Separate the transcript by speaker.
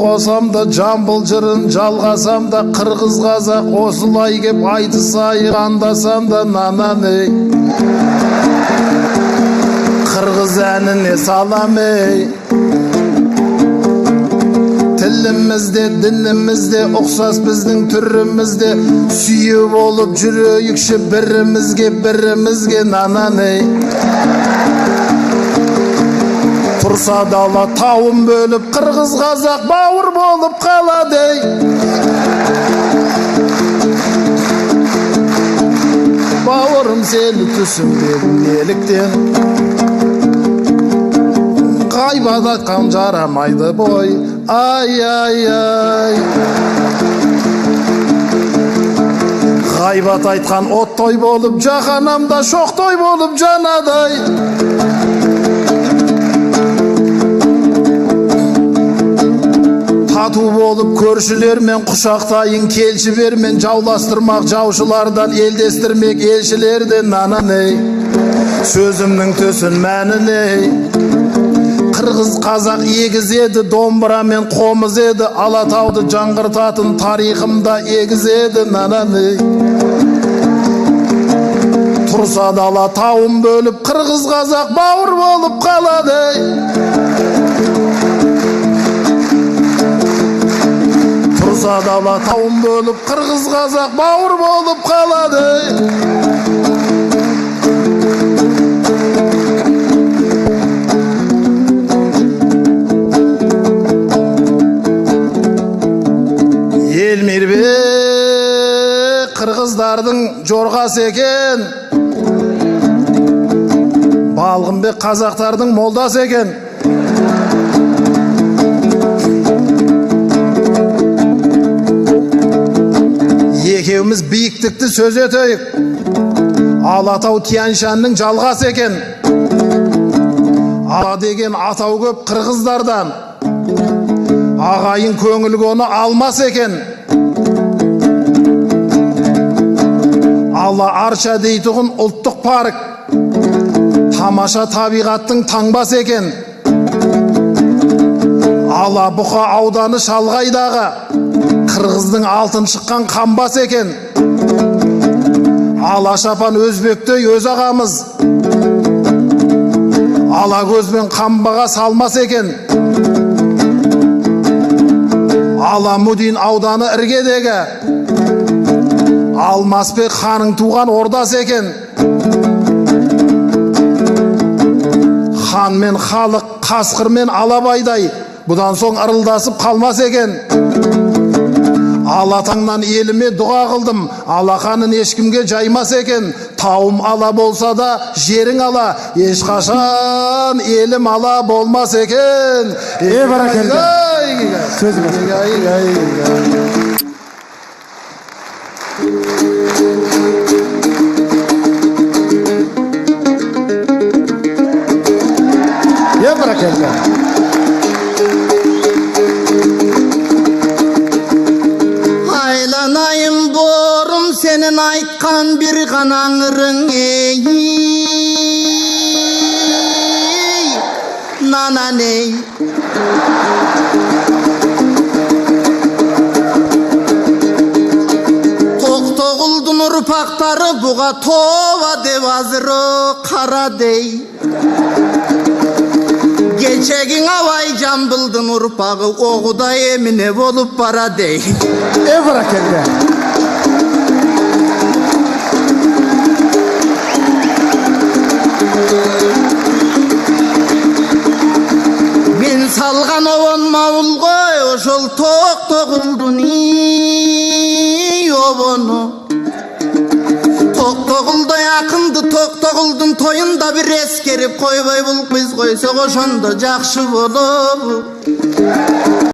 Speaker 1: қосам да жамбыл жырын жалғасам да қырғыз қазақ осылай кеп айтысайық андасам да нананы қырғыз әніне салам ей тілімізде дінімізде ұқсас біздің түрімізде сүйе болып жүрейікші бірімізге нананы тұрса дала тауын бөліп қырғыз қазақ бауыр болып қалады бауырым сені түсінбедім неліктен ғайбат айтқан жарамайды бой ай ғайбат айтқан оттой болып жаһанамда шоқтой болып жанадай тату болып көршілермен құшақтайын келші бермен жауластырмақ жаушылардан елдестірмек елшілерден нананы сөзімнің төсін мәніне қырғыз қазақ егіз еді домбыра мен қомыз еді алатауды жаңғыртатын тарихымда егіз еді нананы тұрса дала тауын бөліп қырғыз қазақ бауыр болып қалады тұрса дала тауын бөліп қырғыз қазақ бауыр болып қалады Елмирбек қырғыздардың жорғасы екен Балғынбек қазақтардың молдасы екен екеуміз биіктікті сөз етейік Алатау Тянь-Шаньның жалғасы екен Ала деген атау көп қырғыздардан ағайын көңілге оны алмас екен Ала Арша дейтұғын ұлттық парк тамаша табиғаттың таңбасы екен Ала Бұқа ауданы шалғайдағы қырғыздың алтын шыққан қамбасы екен Ала Шапан өзбекті өз ағамыз Ала көзбен қамбаға салмас екен Аламудин ауданы іргедегі Алмасбек ханың туған ордасы екен хан мен халық қасқыр мен алабайдай бұдан соң ырылдасып қалмас екен Алатаңнан еліме дұға қылдым алақанын ешкімге жаймас екен тауым ала болса да жерің ала ешқашан елім ала болмас екен
Speaker 2: бәрекелді сөзі бәрекелді
Speaker 3: айланайым борым сенің айтқан бір ғана аңырың нананей Тоқтоғұлдың ұрпақтары бұға тоба деп азыры қарадей Кечегің авай жамбылдың ұрпағы оғуда еміне болып барадей
Speaker 2: бәрекелді
Speaker 3: Мен салған оғын мауыл ғой ошол Тоқтоғұлдың обону Тоқтоғұлдай ақынды Тоқтоғұлдың тойында бір ескеріп қойбай бұл қыз қойса ошондо жакшы болобу